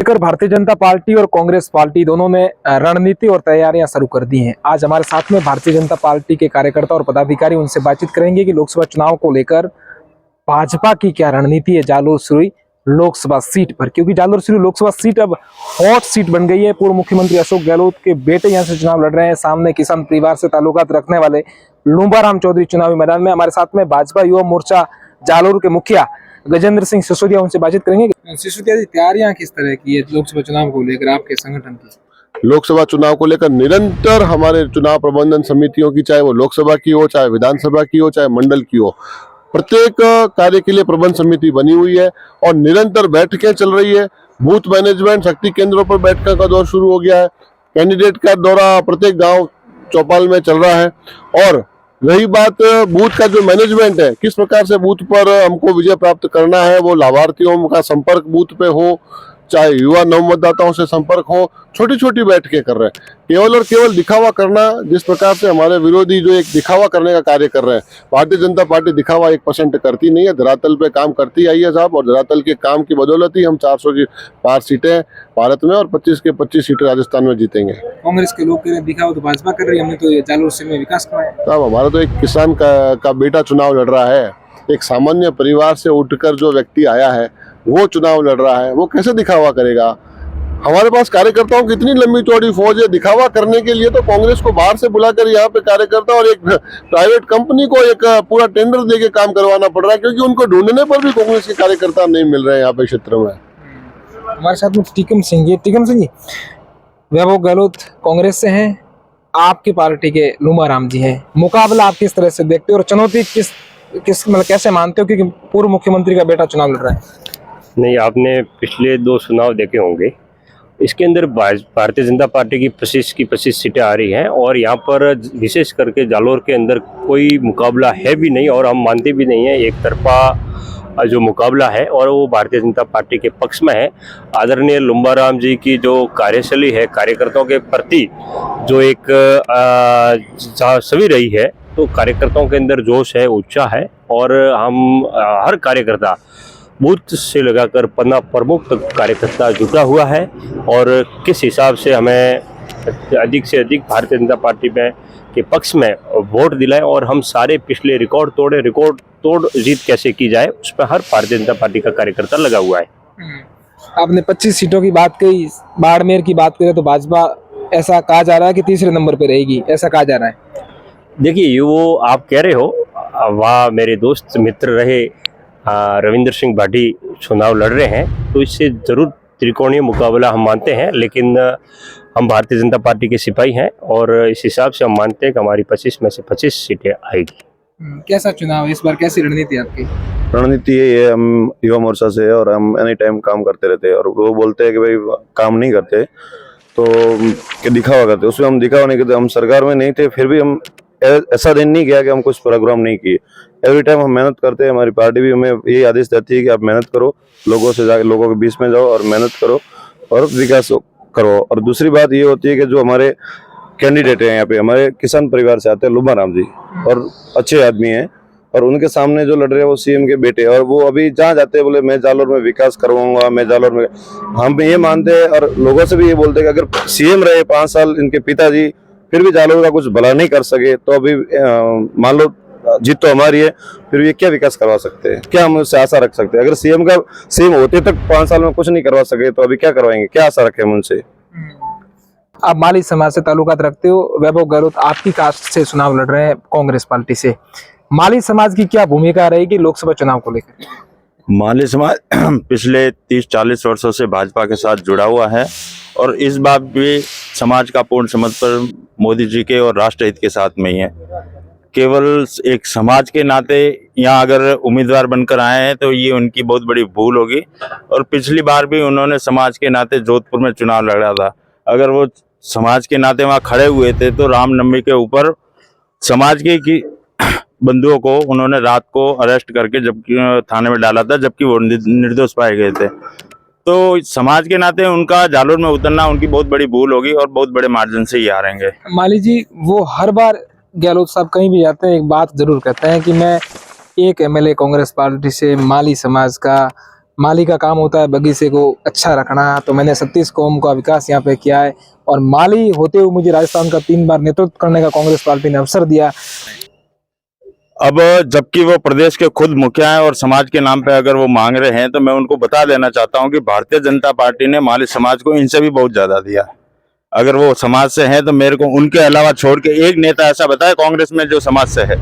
लेकर भारतीय जनता पार्टी और कांग्रेस पार्टी दोनों ने रणनीति और तैयारियां शुरू कर दी हैं। आज हमारे साथ में भारतीय जनता पार्टी के कार्यकर्ता और पदाधिकारी, उनसे बातचीत करेंगे कि लोकसभा चुनाव को लेकर भाजपा की क्या रणनीति है जालोर सुरी लोकसभा सीट पर, क्योंकि जालोर सुरी लोकसभा सीट अब हॉट सीट बन गई है। पूर्व मुख्यमंत्री अशोक गहलोत के बेटे यहां से चुनाव लड़ रहे हैं। सामने किसान परिवार से ताल्लुकात रखने वाले लुम्बाराम चौधरी चुनावी मैदान में। हमारे साथ में भाजपा युवा मोर्चा जालोर के मुखिया गजेंद्र सिंह सिसोदिया, उनसे बातचीत करेंगे। सिसोदिया जी, तैयारियां किस तरह की है लोकसभा चुनाव को लेकर आपके संगठन की? लोकसभा चुनाव को लेकर निरंतर हमारे चुनाव प्रबंधन समितियों की, चाहे वो लोकसभा की हो, चाहे विधानसभा की हो, चाहे मंडल की हो, प्रत्येक कार्य के लिए प्रबंध समिति बनी हुई है और निरंतर बैठकें चल रही है। बूथ मैनेजमेंट शक्ति केंद्रों पर बैठकों का दौर शुरू हो गया है। कैंडिडेट का दौरा प्रत्येक गांव चौपाल में चल रहा है। और रही बात बूथ का जो मैनेजमेंट है, किस प्रकार से बूथ पर हमको विजय प्राप्त करना है, वो लाभार्थियों का संपर्क बूथ पे हो, चाहे युवा नव मतदाताओं से संपर्क हो, छोटी छोटी बैठकें कर रहे हैं। केवल और केवल दिखावा करना, जिस प्रकार से हमारे विरोधी जो एक दिखावा करने का कार्य कर रहे हैं, भारतीय जनता पार्टी दिखावा 1% करती नहीं है, धरातल पे काम करती आई है साहब। और धरातल के काम की बदौलत ही हम 400 की 5 सीटें भारत में और 25 के 25 सीटें राजस्थान में जीतेंगे। कांग्रेस के लोग कह रहे हैं दिखावा तो भाजपा कर रही है, हमने तो जालोर से में विकास कराया। साहब, हमारा तो एक किसान का बेटा चुनाव लड़ रहा है। एक सामान्य परिवार से उठकर जो व्यक्ति आया है वो चुनाव लड़ रहा है, वो कैसे दिखावा करेगा? हमारे पास कार्यकर्ताओं की इतनी लंबी चौड़ी फौज है। दिखावा करने के लिए तो कांग्रेस को बाहर से बुलाकर यहाँ पे कार्यकर्ता और एक प्राइवेट कंपनी को एक पूरा टेंडर देके काम करवाना पड़ रहा है, क्योंकि उनको ढूंढने पर भी कांग्रेस के कार्यकर्ता नहीं मिल रहे हैं यहाँ पे क्षेत्र में। हमारे साथ में टीकम सिंह जी। टीकम सिंह जी, वैभव गहलोत कांग्रेस से हैं, आपकी पार्टी के लुम्बाराम जी हैं। मुकाबला आप किस तरह से देखते हो और चुनौती किस मतलब कैसे मानते हो, क्योंकि पूर्व मुख्यमंत्री का बेटा चुनाव लड़ रहा है? नहीं, आपने पिछले 2 चुनाव देखे होंगे। इसके अंदर भारतीय जनता पार्टी की 25 सीटें आ रही हैं और यहाँ पर विशेष करके जालोर के अंदर कोई मुकाबला है भी नहीं और हम मानते भी नहीं है। एक तरफा जो मुकाबला है और वो भारतीय जनता पार्टी के पक्ष में है। आदरणीय लुम्बाराम जी की जो कार्यशैली है, कार्यकर्ताओं के प्रति जो एक छवि रही है, तो कार्यकर्ताओं के अंदर जोश है, उत्साह है और हम हर कार्यकर्ता बूथ से लगाकर पन्ना प्रमुख तक कार्यकर्ता जुटा हुआ है। और किस हिसाब से हमें अधिक से अधिक भारतीय जनता पार्टी में के पक्ष में वोट दिलाएं और हम सारे पिछले रिकॉर्ड तोड़ जीत कैसे की जाए, उस पर हर भारतीय जनता पार्टी का कार्यकर्ता लगा हुआ है। आपने 25 सीटों की बात कही, बाड़मेर की बात करें तो भाजपा ऐसा कहा जा रहा है कि तीसरे नंबर पे रहेगी, ऐसा कहा जा रहा है। देखिए, वो आप कह रहे हो, वह मेरे दोस्त मित्र रहे रविंद्र सिंह भाटी चुनाव लड़ रहे हैं, तो इससे जरूर त्रिकोणीय मुकाबला हम मानते हैं। लेकिन हम भारतीय जनता पार्टी के सिपाही हैं और इस हिसाब से हम मानते हैं कि हमारी 25 में से 25 सीटें आएगी। कैसा चुनाव इस बार, कैसी रणनीति आपकी? रणनीति ये हम युवा मोर्चा से है और हम एनी टाइम काम करते रहते हैं। और वो बोलते हैं कि भाई काम नहीं करते तो कि दिखावा करते, उसमें हम दिखावा नहीं करते। हम सरकार में नहीं थे, फिर भी हम ऐसा दिन नहीं किया कि हम कुछ प्रोग्राम नहीं किए। एवरी टाइम हम मेहनत करते हैं। हमारी पार्टी भी हमें यही आदेश देती है कि आप मेहनत करो, लोगों से जाकर लोगों के बीच में जाओ और मेहनत करो और विकास करो। और दूसरी बात ये होती है कि जो हमारे कैंडिडेट हैं यहाँ पे, हमारे किसान परिवार से आते हैं लुम्बाराम जी, और अच्छे आदमी हैं और उनके सामने जो लड़ रहे हैं वो सीएम के बेटे, और वो अभी जहाँ जाते हैं बोले मैं जालोर में विकास करवाऊंगा, मैं जालोर में। हम ये मानते हैं और लोगों से भी ये बोलते हैं कि अगर सीएम रहे 5 साल इनके पिताजी, फिर भी जालोर का कुछ भला नहीं कर सके, तो अभी मान लो जीत तो हमारी है, फिर ये क्या विकास करवा सकते हैं? क्या हम उससे आशा रख सकते हैं? अगर सीएम होते तक 5 साल में कुछ नहीं करवा सके तो अभी क्या करवाएंगे? क्या आशा रखें हम उनसे? आप माली समाज से ताल्लुकात रखते हो, वैभव गहलोत आपकी कास्ट से चुनाव लड़ रहे हैं कांग्रेस पार्टी से। माली समाज की क्या भूमिका रहेगी लोकसभा चुनाव को लेकर? माली समाज पिछले 30-40 वर्षों से भाजपा के साथ जुड़ा हुआ है और इस बार भी समाज का पूर्ण समर्थन मोदी जी के और राष्ट्रहित के साथ में ही है। केवल एक समाज के नाते यहाँ अगर उम्मीदवार बनकर आए हैं तो ये उनकी बहुत बड़ी भूल होगी। और पिछली बार भी उन्होंने समाज के नाते जोधपुर में चुनाव लड़ा था। अगर वो समाज के नाते वहाँ खड़े हुए थे तो रामनवमी के ऊपर समाज के बंधुओं को उन्होंने रात को अरेस्ट करके जबकि थाने में डाला था, जबकि वो निर्दोष पाए गए थे। तो समाज के नाते उनका जालोर में उतरना उनकी बहुत बड़ी भूल होगी और बहुत बड़े मार्जिन से ही हारेंगे। माली जी, वो हर बार गहलोत साहब कहीं भी जाते हैं एक बात जरूर कहते हैं कि मैं एक एमएलए कांग्रेस पार्टी से माली समाज का माली का काम होता है बगीचे को अच्छा रखना, तो मैंने 36 कौम का विकास यहाँ पे किया है और माली होते हुए मुझे राजस्थान का 3 बार नेतृत्व करने का कांग्रेस पार्टी ने अवसर दिया। अब जबकि वो प्रदेश के खुद मुखिया हैं और समाज के नाम पे अगर वो मांग रहे हैं, तो मैं उनको बता देना चाहता हूं कि भारतीय जनता पार्टी ने माली समाज को इनसे भी बहुत ज्यादा दिया है। अगर वो समाज से हैं तो मेरे को उनके अलावा छोड़ के एक नेता ऐसा बताए कांग्रेस में जो समाज से है।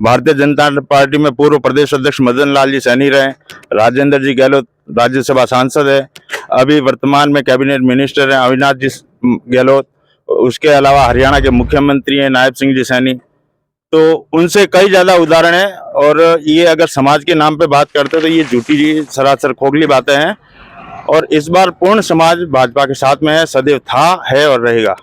भारतीय जनता पार्टी में पूर्व प्रदेश अध्यक्ष मदन लाल जी सैनी रहे, राजेंद्र जी गहलोत राज्यसभा सांसद है, अभी वर्तमान में कैबिनेट मिनिस्टर हैं अविनाश जी गहलोत, उसके अलावा हरियाणा के मुख्यमंत्री हैं नायब सिंह जी सैनी। तो उनसे कई ज्यादा उदाहरण है और ये अगर समाज के नाम पे बात करते तो ये झूठी जी सरासर खोखली बातें हैं। और इस बार पूर्ण समाज भाजपा के साथ में है, सदैव था, है और रहेगा।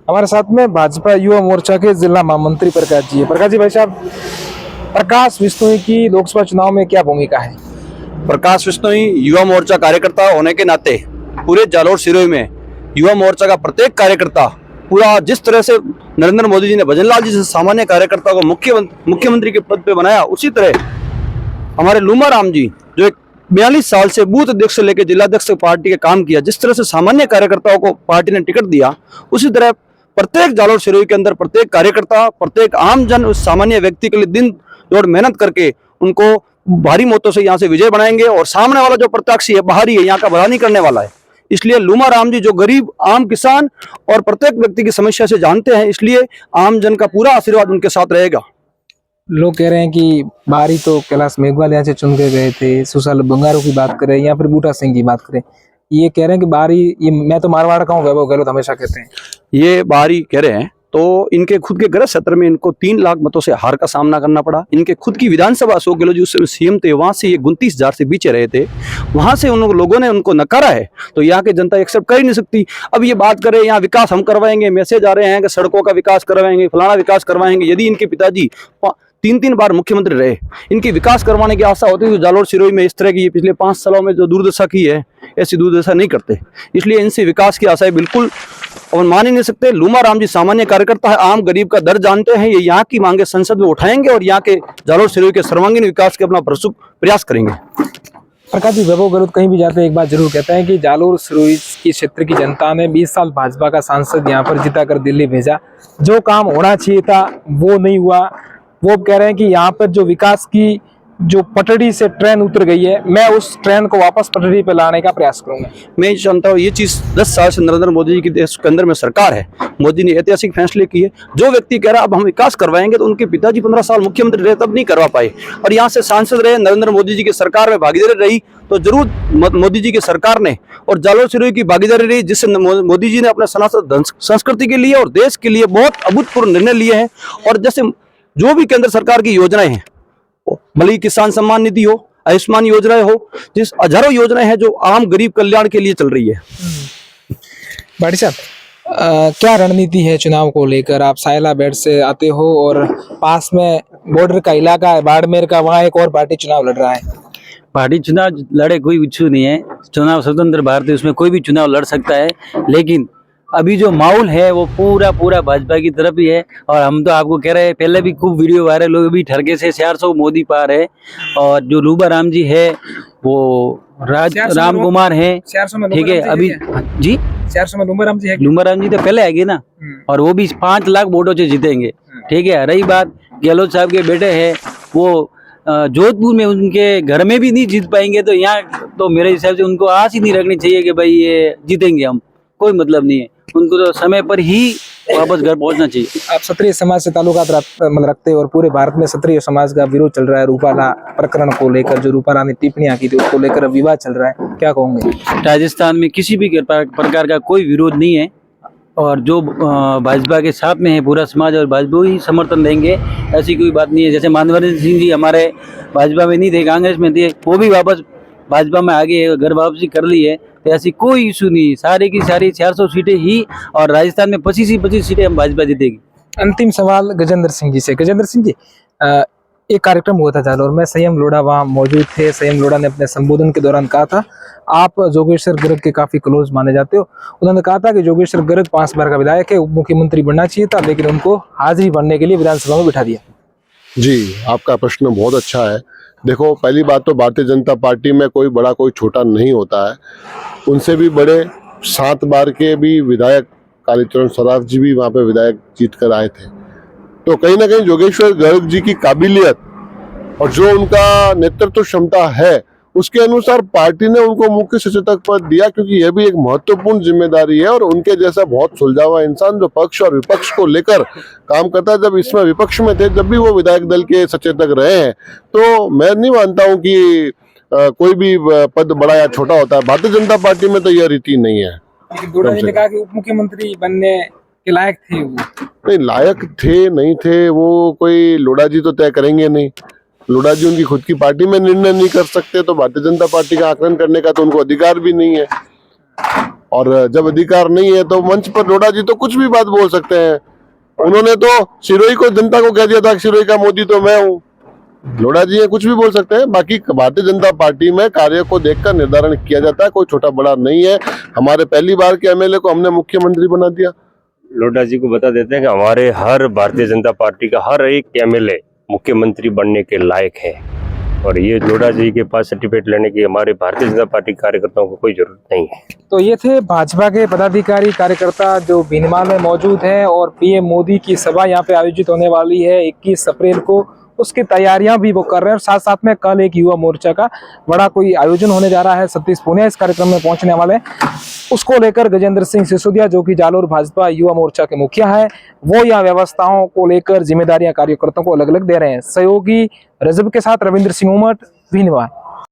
हमारे साथ में भाजपा युवा मोर्चा के जिला महामंत्री प्रकाश जी है। प्रकाश जी, भाई साहब, प्रकाश बिश्नोई की लोकसभा चुनाव में क्या भूमिका है? प्रकाश बिश्नोई युवा मोर्चा कार्यकर्ता होने के नाते पूरे जालोर सिरोही में युवा मोर्चा का प्रत्येक कार्यकर्ता पूरा जिस तरह से नरेंद्र मोदी जी ने भजनलाल जी से सामान्य कार्यकर्ता को मुख्यमंत्री के पद पे बनाया, उसी तरह हमारे लूमा राम जी जो 42 साल से बूथ अध्यक्ष से लेकर जिलाध्यक्ष पार्टी के काम किया, जिस तरह से सामान्य कार्यकर्ताओं को पार्टी ने टिकट दिया, उसी तरह प्रत्येक जालोर सिरोही के अंदर प्रत्येक कार्यकर्ता, प्रत्येक आम जन उस सामान्य व्यक्ति के लिए दिन दौड़ मेहनत करके उनको भारी मतों से यहाँ से विजय बनाएंगे। और सामने वाला जो प्रत्याशी है बाहरी है, यहाँ का भला नहीं करने वाला है। इसलिए लूमा राम जी जो गरीब आम किसान और प्रत्येक व्यक्ति की समस्या से जानते हैं, इसलिए आम जन का पूरा आशीर्वाद उनके साथ रहेगा। लोग कह रहे हैं कि बाहरी तो कैलाश मेघवाल यहाँ से चुन के गए थे, सुशाल बंगारू की बात करें या फिर बूटा सिंह की बात करें, ये कह रहे हैं कि बाहरी, ये मैं तो मारवाड़ का हूँ, वैभव गहलोत हमेशा कहते हैं ये बाहरी कह रहे हैं, तो इनके खुद के गृह क्षेत्र में इनको 3 लाख मतों से हार का सामना करना पड़ा। इनके खुद की विधानसभा अशोक गहलोत जो सीएम थे, वहां से ये 29,000 से पीछे रहे थे, वहां से उन लोगों ने उनको नकारा है, तो यहाँ की जनता एक्सेप्ट कर ही नहीं सकती। अब ये बात करें यहाँ विकास हम करवाएंगे, मैसेज आ रहे हैं कि सड़कों का विकास करवाएंगे, फलाना विकास करवाएंगे। यदि इनके पिताजी 3 बार मुख्यमंत्री रहे, इनकी विकास करवाने की आशा होती तो जालोर सिरोही में इस तरह की पिछले 5 सालों में जो दुर्दशा की है, ऐसी दुर्दशा नहीं करते। इसलिए इनसे विकास की आशाएं बिल्कुल और मान ही नहीं सकते। लूमा राम जी सामान्य कार्यकर्ता है, आम गरीब का दर्द जानते हैं, ये यहाँ की मांगे संसद में उठाएंगे और यहाँ के जालोर सिरोही के सर्वांगीण विकास के अपना भरपूर प्रयास करेंगे। प्रकाश जी, वैभव गहलोत कहीं भी जाते हैं एक बात जरूर कहते हैं कि जालोर सिरोही की क्षेत्र की जनता ने 20 साल भाजपा का सांसद यहाँ पर जिता कर दिल्ली भेजा, जो काम होना चाहिए था वो नहीं हुआ। वो कह रहे हैं कि यहाँ पर जो विकास की जो पटड़ी से ट्रेन उतर गई है, मैं उस ट्रेन को वापस पटड़ी पे लाने का प्रयास करूंगा। मैं जानता हूँ ये चीज 10 साल से नरेंद्र मोदी जी की देश के अंदर में सरकार है, मोदी ने ऐतिहासिक फैसले किए। जो व्यक्ति कह रहा अब हम विकास करवाएंगे, तो उनके पिताजी 15 साल मुख्यमंत्री रहे तब नहीं करवा पाए, और यहाँ से सांसद रहे, नरेंद्र मोदी जी की सरकार में भागीदारी रही, तो जरूर मोदी जी की सरकार ने और जालोर सिरोही की भागीदारी रही, जिससे मोदी जी ने अपने सनातन संस्कृति के लिए और देश के लिए बहुत अभूतपूर्व निर्णय लिए हैं। और जैसे जो भी केंद्र सरकार की योजनाएं हैं, भले ही किसान सम्मान निधि हो, आयुष्मान योजनाएं हो, जिस हजारों योजनाएं हैं जो आम गरीब कल्याण के लिए चल रही है। भाटी साहब, क्या रणनीति है चुनाव को लेकर? आप सायला बेट से आते हो और पास में बॉर्डर का इलाका है बाड़मेर का, वहाँ एक और पार्टी चुनाव लड़ रहा है। पार्टी चुनाव लड़े कोई इच्छुक नहीं है, चुनाव स्वतंत्र भारत है, उसमें कोई भी चुनाव लड़ सकता है। लेकिन अभी जो माहौल है वो पूरा भाजपा की तरफ ही है। और हम तो आपको कह रहे हैं, पहले भी खूब वीडियो वायरल लोग भी ठरके से 400 मोदी पार है। और जो लूबा राम जी है वो राम कुमार है, ठीक है। अभी जी 400 में लूबा राम जी है। लूबा राम जी तो पहले आएंगे ना, और वो भी 5 लाख वोटों से जीतेंगे, ठीक है। रही बात गहलोत साहब के बेटे हैं, वो जोधपुर में उनके घर में भी नहीं जीत पाएंगे, तो यहाँ तो मेरे हिसाब से उनको आस ही नहीं रखनी चाहिए कि भाई ये जीतेंगे, हम कोई मतलब नहीं है। उनको तो समय पर ही वापस घर पहुंचना चाहिए। आप क्षत्रिय समाज से ताल्लुकात रखते हैं और पूरे भारत में क्षत्रिय समाज का विरोध चल रहा है रूपाला प्रकरण को लेकर, जो रूपाला ने टिप्पणियां की थी उसको लेकर विवाद चल रहा है, क्या कहोगे? राजस्थान में किसी भी प्रकार का कोई विरोध नहीं है, और जो भाजपा के साथ में है पूरा समाज और भाजपा ही समर्थन देंगे, ऐसी कोई बात नहीं है। जैसे मानवेंद्र सिंह जी हमारे भाजपा में नहीं थे, कांग्रेस में थे, वो भी वापस भाजपा में आगे घर वापसी कर ली है, तो ऐसी कोई इशू नहीं। सारी की सारी 400 सीटें ही, और राजस्थान में 25 सीटें हम भाजपा जीतेगी। अंतिम सवाल गजेंद्र सिंह जी से। गजेंद्र सिंह जी, एक कार्यक्रम हुआ था जालोर में, संयम लोढ़ा वहाँ मौजूद थे। संयम लोढ़ा ने अपने संबोधन के दौरान कहा था, आप जोगेश्वर गर्ग के काफी क्लोज माने जाते हो, उन्होंने कहा था कि जोगेश्वर गर्ग 5 बार का विधायक है, उप मुख्यमंत्री बनना चाहिए था, लेकिन उनको हाजिरी बनने के लिए विधानसभा में बिठा दिया। जी, आपका प्रश्न बहुत अच्छा है। देखो, पहली बात तो भारतीय जनता पार्टी में कोई बड़ा कोई छोटा नहीं होता है। उनसे भी बड़े 7 बार के भी विधायक कालीचरण सराफ जी भी वहाँ पे विधायक जीत कर आए थे। तो कहीं ना कहीं योगेश्वर गर्ग जी की काबिलियत और जो उनका नेतृत्व क्षमता है उसके अनुसार पार्टी ने उनको मुख्य सचेतक पद दिया, क्योंकि यह भी एक महत्वपूर्ण जिम्मेदारी है। और उनके जैसा बहुत सुलझा हुआ इंसान जो पक्ष और विपक्ष को लेकर काम करता है, जब इसमें विपक्ष में थे, जब भी वो विधायक दल के सचेतक रहे हैं, तो मैं नहीं मानता हूं कि कोई भी पद बड़ा या छोटा होता है। भारतीय जनता पार्टी में तो यह रीति नहीं है। लेकिन दोड़ा जी ने कहा कि उप मुख्यमंत्री बनने के लायक थे वो। नहीं, लायक थे नहीं थे वो कोई लोढ़ा जी तो तय करेंगे नहीं। लोढ़ा जी उनकी खुद की पार्टी में निर्णय नहीं कर सकते, तो भारतीय जनता पार्टी का आकलन करने का तो उनको अधिकार भी नहीं है। और जब अधिकार नहीं है तो मंच पर लोढ़ा जी तो कुछ भी बात बोल सकते हैं। उन्होंने तो सिरोही को, जनता को कह दिया था कि सिरोही का मोदी तो मैं हूँ। लोढ़ा जी ये कुछ भी बोल सकते हैं। बाकी भारतीय जनता पार्टी में कार्य को देखकर निर्धारण किया जाता है, कोई छोटा बड़ा नहीं है। हमारे पहली बार के एमएलए को हमने मुख्यमंत्री बना दिया। लोढ़ा जी को बता देते हैं कि हमारे हर भारतीय जनता पार्टी का हर एक एमएलए मुख्यमंत्री बनने के लायक है, और ये लोढ़ा जी के पास सर्टिफिकेट लेने की हमारे भारतीय जनता पार्टी कार्यकर्ताओं को कोई जरूरत नहीं है। तो ये थे भाजपा के पदाधिकारी कार्यकर्ता जो भीनमाल में मौजूद हैं, और पीएम मोदी की सभा यहाँ पे आयोजित होने वाली है 21 अप्रैल को, उसकी तैयारियां भी वो कर रहे हैं। और साथ साथ में कल एक युवा मोर्चा का बड़ा कोई आयोजन होने जा रहा है। सतीश पूनिया इस कार्यक्रम में पहुंचने वाले हैं। उसको लेकर गजेंद्र सिंह सिसोदिया, जो कि जालोर भाजपा युवा मोर्चा के मुखिया है, वो यहाँ व्यवस्थाओं को लेकर जिम्मेदारियां कार्यकर्ताओं को अलग अलग दे रहे हैं। सहयोगी रजब के साथ रविंद्र सिंह उमट, भीनमाल।